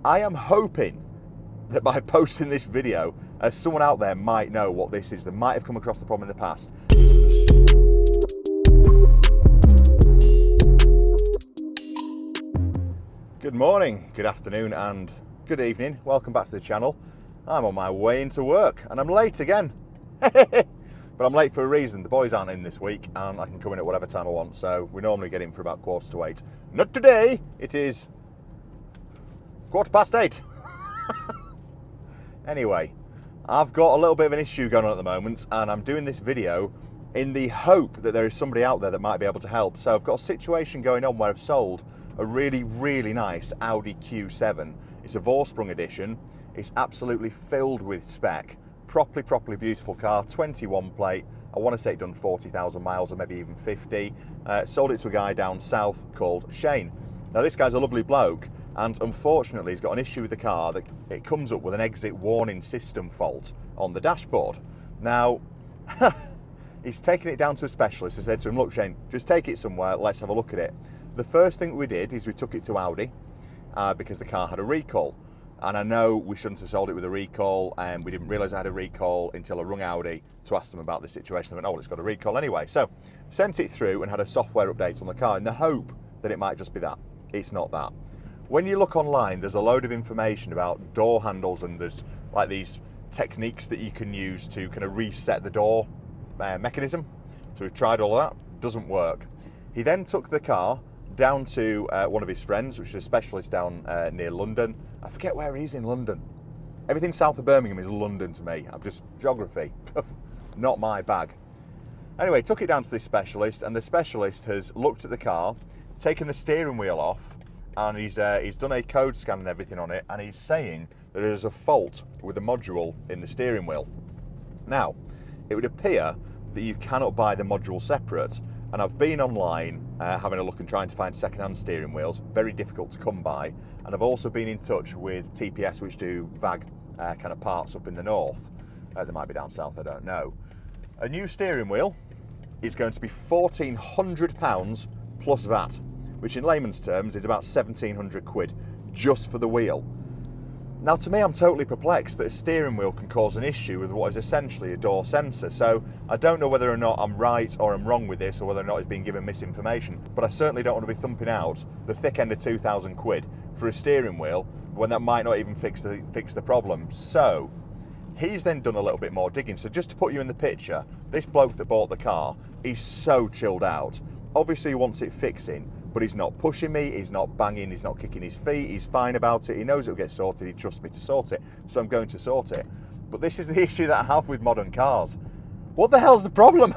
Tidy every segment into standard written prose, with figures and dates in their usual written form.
I am hoping that by posting this video, someone out there might know what this is, that might have come across the problem in the past. Good morning, good afternoon and good evening. Welcome back to the channel. I'm on my way into work and I'm late again. But I'm late for a reason. The boys aren't in this week and I can come in at whatever time I want. So we normally get in for about 7:45. Not today, it is 8:15. Anyway, I've got a little bit of an issue going on at the moment and I'm doing this video in the hope that there is somebody out there that might be able to help. So I've got a situation going on where I've sold a really nice Audi Q7. It's a Vorsprung edition. It's absolutely filled with spec. Properly beautiful car, 21 plate. I want to say it done 40,000 miles or maybe even 50. Sold it to a guy down south called Shane. Now this guy's a lovely bloke and unfortunately he's got an issue with the car that it comes up with an exit warning system fault on the dashboard. Now, he's taken it down to a specialist. I said to him, look Shane, just take it somewhere, let's have a look at it. The first thing we did is we took it to Audi because the car had a recall. And I know we shouldn't have sold it with a recall, and we didn't realise I had a recall until I rung Audi to ask them about the situation. They went, oh, well, it's got a recall anyway. So sent it through and had a software update on the car in the hope that it might just be that. It's not that. When you look online, there's a load of information about door handles and there's like these techniques that you can use to kind of reset the door mechanism. So we've tried all of that, doesn't work. He then took the car down to one of his friends, which is a specialist down near London. I forget where he is in London. Everything south of Birmingham is London to me. I'm just geography, not my bag. Anyway, took it down to this specialist, and the specialist has looked at the car, taken the steering wheel off, and he's done a code scan and everything on it, and he's saying that there's a fault with the module in the steering wheel. Now, it would appear that you cannot buy the module separate. And I've been online having a look and trying to find second-hand steering wheels, very difficult to come by. And I've also been in touch with TPS, which do VAG kind of parts up in the north. They might be down south, I don't know. A new steering wheel is going to be £1,400 plus VAT, which in layman's terms is about 1,700 quid just for the wheel. Now to me, I'm totally perplexed that a steering wheel can cause an issue with what is essentially a door sensor. So I don't know whether or not I'm right or I'm wrong with this, or whether or not it's been given misinformation, but I certainly don't want to be thumping out the thick end of 2,000 quid for a steering wheel when that might not even fix the problem. So he's then done a little bit more digging. So just to put you in the picture, this bloke that bought the car, he's so chilled out. Obviously he wants it fixing, but he's not pushing me, he's not banging, he's not kicking his feet, he's fine about it, he knows it'll get sorted, he trusts me to sort it, so I'm going to sort it. But this is the issue that I have with modern cars. What the hell's the problem?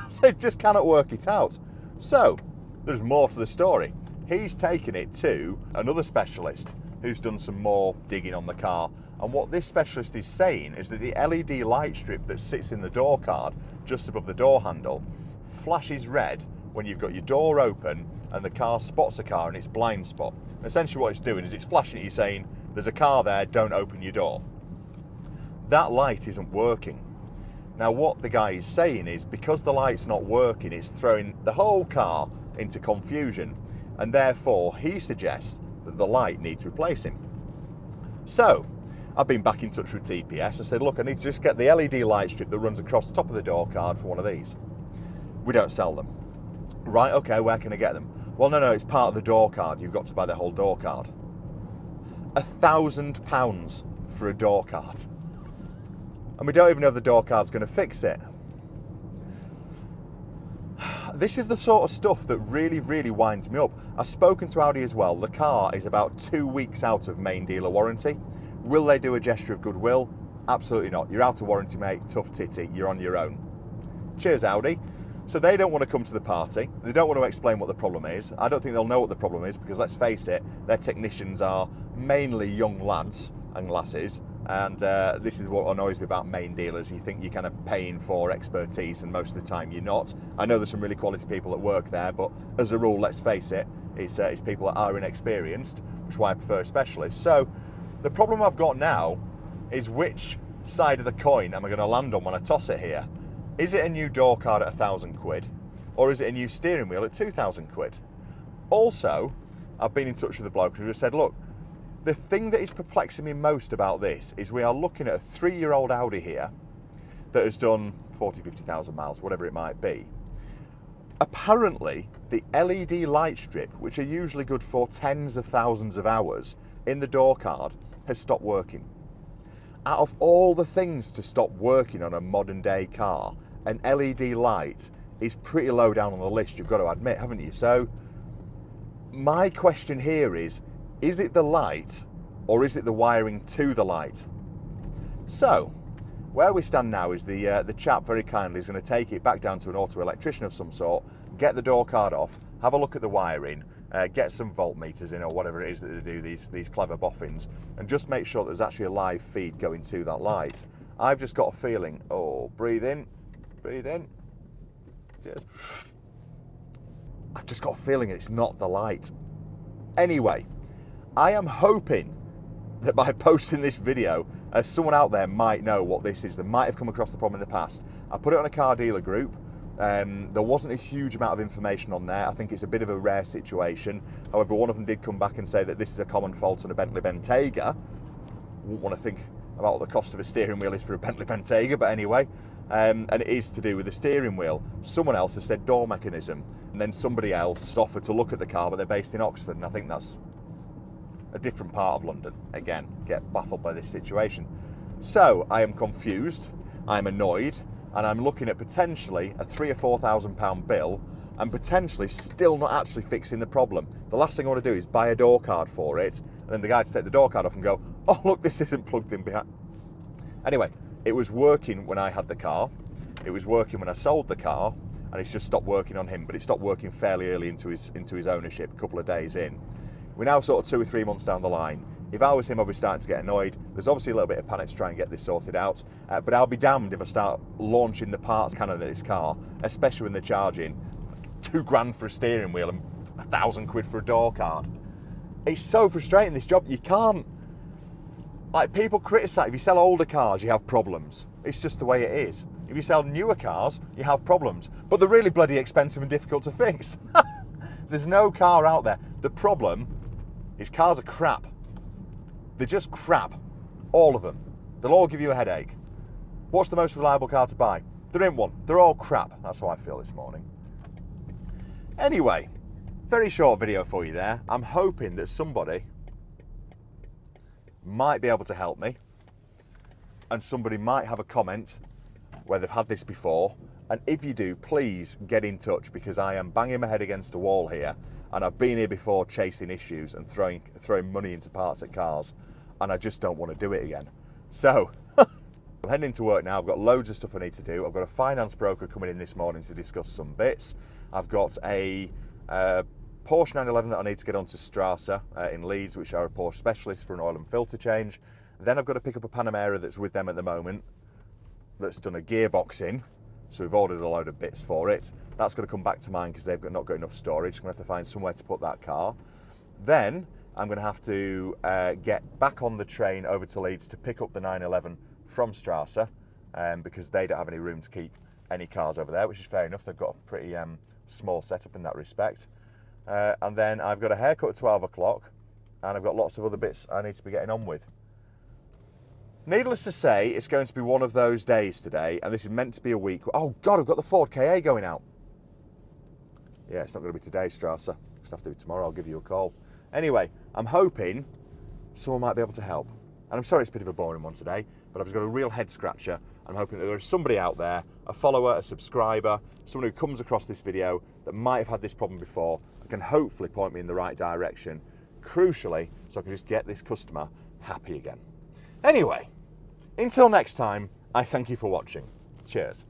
So I just cannot work it out. So, there's more to the story. He's taken it to another specialist who's done some more digging on the car, and what this specialist is saying is that the LED light strip that sits in the door card, just above the door handle, flashes red when you've got your door open and the car spots a car in its blind spot. Essentially what it's doing is it's flashing at you saying, there's a car there, don't open your door. That light isn't working. Now what the guy is saying is, because the light's not working, it's throwing the whole car into confusion, and therefore he suggests that the light needs replacing. So I've been back in touch with TPS. I said, look, I need to just get the LED light strip that runs across the top of the door card for one of these. We don't sell them. Right, okay, where can I get them? Well, no, it's part of the door card. You've got to buy the whole door card. £1,000 for a door card. And we don't even know if the door card's going to fix it. This is the sort of stuff that really winds me up. I've spoken to Audi as well. The car is about 2 weeks out of main dealer warranty. Will they do a gesture of goodwill? Absolutely not. You're out of warranty, mate. Tough titty. You're on your own. Cheers, Audi. So they don't want to come to the party. They don't want to explain what the problem is. I don't think they'll know what the problem is because, let's face it, their technicians are mainly young lads and lasses. And this is what annoys me about main dealers. You think you're kind of paying for expertise, and most of the time you're not. I know there's some really quality people that work there, but as a rule, let's face it, it's people that are inexperienced, which is why I prefer a specialist. So the problem I've got now is, which side of the coin am I going to land on when I toss it here? Is it a new door card at 1,000 quid, or is it a new steering wheel at 2,000 quid? Also, I've been in touch with the bloke who just said, look, The thing that is perplexing me most about this is we are looking at a 3-year-old Audi here that has done 40, 50,000 miles, whatever it might be. Apparently, the LED light strip, which are usually good for tens of thousands of hours, in the door card has stopped working. Out of all the things to stop working on a modern day car, an LED light is pretty low down on the list, you've got to admit, haven't you? So my question here is it the light or is it the wiring to the light? So where we stand now is the chap very kindly is going to take it back down to an auto electrician of some sort, get the door card off, have a look at the wiring, get some voltmeters in or whatever it is that they do, these clever boffins, and just make sure there's actually a live feed going to that light. I've just got a feeling, oh, breathe in, just, I've just got a feeling it's not the light. Anyway, I am hoping that by posting this video, someone out there might know what this is. They might have come across the problem in the past. I put it on a car dealer group. There wasn't a huge amount of information on there. I think it's a bit of a rare situation. However, one of them did come back and say that this is a common fault on a Bentley Bentayga. Wouldn't want to think about what the cost of a steering wheel is for a Bentley Bentayga, but anyway. And it is to do with the steering wheel. Someone else has said door mechanism, and then somebody else offered to look at the car, but they're based in Oxford, and I think that's a different part of London. Again, get baffled by this situation. So I am confused, I'm annoyed, and I'm looking at potentially a £3,000 or £4,000 bill and potentially still not actually fixing the problem. The last thing I want to do is buy a door card for it, and then the guy to take the door card off and go, oh look, this isn't plugged in behind. Anyway, it was working when I had the car, it was working when I sold the car, and it's just stopped working on him, but it stopped working fairly early into his ownership, a couple of days in. We're now sort of 2 or 3 months down the line. If I was him, I'd be starting to get annoyed. There's obviously a little bit of panic to try and get this sorted out, but I'll be damned if I start launching the parts cannon at this car, especially when they're charging £2,000 for a steering wheel and £1,000 for a door card. It's so frustrating, this job. You can't, like, people criticise, if you sell older cars, you have problems. It's just the way it is. If you sell newer cars, you have problems, but they're really bloody expensive and difficult to fix. There's no car out there. The problem is cars are crap. They're just crap. All of them. They'll all give you a headache. What's the most reliable car to buy? There ain't one. They're all crap. That's how I feel this morning. Anyway, very short video for you there. I'm hoping that somebody might be able to help me, and somebody might have a comment where they've had this before. And if you do, please get in touch, because I am banging my head against a wall here, and I've been here before chasing issues and throwing money into parts at cars, and I just don't want to do it again. So I'm heading into work now. I've got loads of stuff I need to do. I've got a finance broker coming in this morning to discuss some bits. I've got a Porsche 911 that I need to get onto Strasser in Leeds, which are a Porsche specialist for an oil and filter change. Then I've got to pick up a Panamera that's with them at the moment, that's done a gearbox in. So we've ordered a load of bits for it. That's going to come back to mine because they've not got enough storage. I'm going to have to find somewhere to put that car. Then I'm going to have to get back on the train over to Leeds to pick up the 911 from Strasser, because they don't have any room to keep any cars over there, which is fair enough. They've got a pretty small setup in that respect. And then I've got a haircut at 12 o'clock, and I've got lots of other bits I need to be getting on with. Needless to say, it's going to be one of those days today, and this is meant to be a week. Oh God, I've got the Ford KA going out. Yeah, it's not going to be today, Strasser. It's going to have to be tomorrow. I'll give you a call. Anyway, I'm hoping someone might be able to help. And I'm sorry it's a bit of a boring one today, but I've just got a real head scratcher. I'm hoping that there is somebody out there, a follower, a subscriber, someone who comes across this video that might have had this problem before, and can hopefully point me in the right direction, crucially, so I can just get this customer happy again. Anyway, until next time, I thank you for watching. Cheers.